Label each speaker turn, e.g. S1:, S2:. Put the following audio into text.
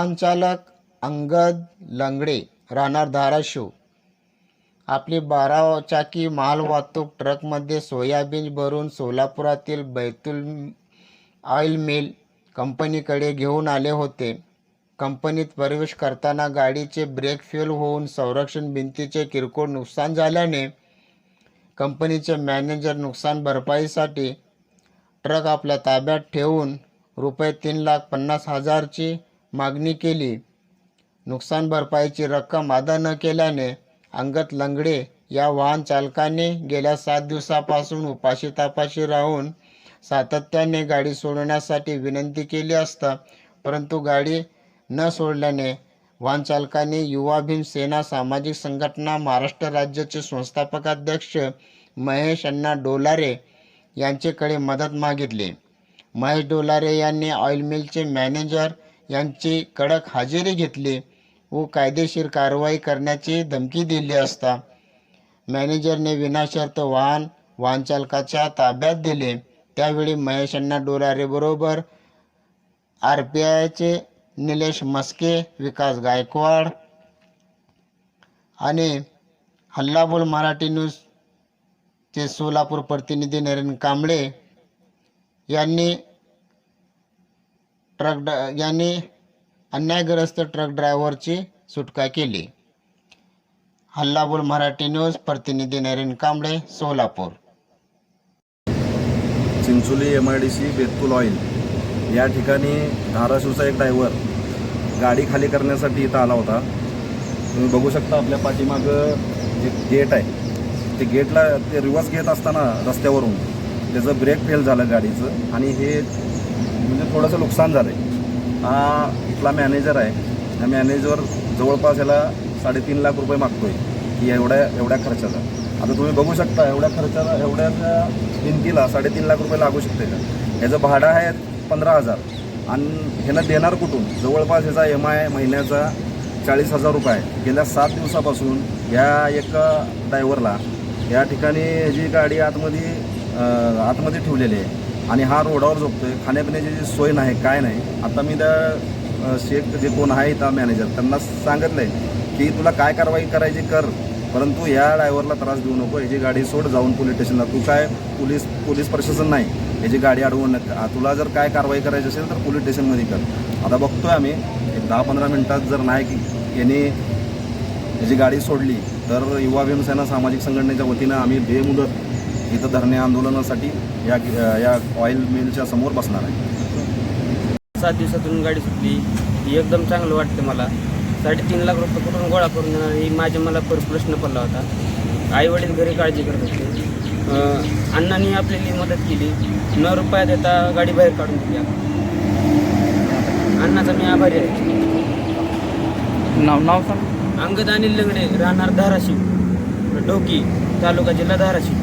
S1: वाहन चालक अंगद लंगडे राहणार धाराशिव आपली 12 चाकी माल वाहतूक ट्रकमध्ये सोयाबीन भरून सोलापुरातील बैतूल ऑइल मिल कंपनीकडे घेऊन आले होते. कंपनीत प्रवेश करताना गाडीचे ब्रेक फेल होऊन संरक्षण भिंतीचे किरकोळ नुकसान झाल्याने कंपनीचे मॅनेजर नुकसान भरपाईसाठी ट्रक आपल्या ताब्यात ठेवून ₹3,50,000 ची मागणी केली. नुकसान भरपाईची रक्कम अदा न केल्याने अंगद लंगडे या वाहन चालकाने गेल्या 7 दिवसापासून उपाशी तापाशी राहून सातत्याने गाडी सोडण्यासाठी विनंती केली असता परंतु गाडी न सोडल्याने वाहन चालकाने युवा भीम सेना सामाजिक संघटना महाराष्ट्र राज्याचे संस्थापक अध्यक्ष महेश अण्णा डोलारे यांच्याकडे मदत मागितली. महेश डोलारे यांनी ऑइल मिलचे मॅनेजर यांची कडक हजेरी घेतली व कायदेशीर कारवाई करण्याची धमकी दिली असता मॅनेजरने विनाशर्त वाहन चालकाच्या ताब्यात दिले. त्यावेळी महेश अण्णा डोलारे बरोबर RPIचे निलेश मस्के, विकास गायकवाड आणि हल्लाबोल मराठी न्यूजचे सोलापूर प्रतिनिधी नरेंद्र कांबळे यांनी अन्यायग्रस्त ट्रक ड्रायव्हरची सुटका केली. हल्लाबोल मराठी न्यूज प्रतिनिधी नरेंद्र कांबळे, सोलापूर.
S2: चिंचोली MIDC बैतूल ऑइल या ठिकाणी धाराशिवचा एक ड्रायव्हर गाडी खाली करण्यासाठी इथं आला होता. तुम्ही बघू शकता आपल्या पाठीमागं जे गेट आहे ते गेटला ते रिवर्स घेत असताना रस्त्यावरून त्याचं ब्रेक फेल झालं गाडीचं आणि हे म्हणजे थोडंसं नुकसान झालं आहे. हा इथला मॅनेजर आहे. हा मॅनेजर जवळपास याला 3.5 लाख रुपये मागतो आहे की एवढ्या खर्चाचा. आता तुम्ही बघू शकता एवढ्या भिंतीला 3.5 लाख रुपये लागू शकते का. ह्याचं भाडं आहे 15,000 आणि ह्यानं देणार कुठून. जवळपास ह्याचा MI महिन्याचा 40,000 रुपये आहे. गेल्या 7 दिवसापासून ह्या एका ड्रायव्हरला या ठिकाणी जी गाडी आतमध्ये ठेवलेली आहे आणि हा रोडावर झोपतो आहे. खाण्यापिण्याची जी सोय नाही काय नाही. आता मी त्या शेख जे कोण आहे इथं मॅनेजर त्यांना सांगितलं आहे की तुला काय कारवाई करायची कर परंतु या ड्रायव्हरला त्रास देऊ नको. याची गाडी सोड जाऊन पोलीस स्टेशनला. तू काय पोलीस प्रशासन नाही याची गाडी अडवू नका. तुला जर काय कारवाई करायची असेल तर पोलीस स्टेशनमध्ये कर. आता बघतोय आम्ही एक 10-15 मिनटात जर नाही की यांनी याची गाडी सोडली तर युवा भीम सेना सामाजिक संघटनेच्या वतीनं आम्ही बेमुदत इथं धरणे आंदोलनासाठी या ऑइल मिलच्या समोर बसणार आहे.
S3: 7 दिवसातून गाडी सुटली एकदम चांगलं वाटतं मला. 3.5 लाख रुपये कुठून गोळा करून देणार ही मला प्रश्न पडला होता. आईवडील घरी काळजी करत होते. अण्णांनी आपल्याला मदत केली. ₹9 देता गाडी बाहेर काढून दिली. अण्णाचा मी आभारी आहे.
S4: नाव सांग.
S3: अंगद अनिल लंगडे राहणार धाराशिव, ढोकी तालुका जिल्हा धाराशिव.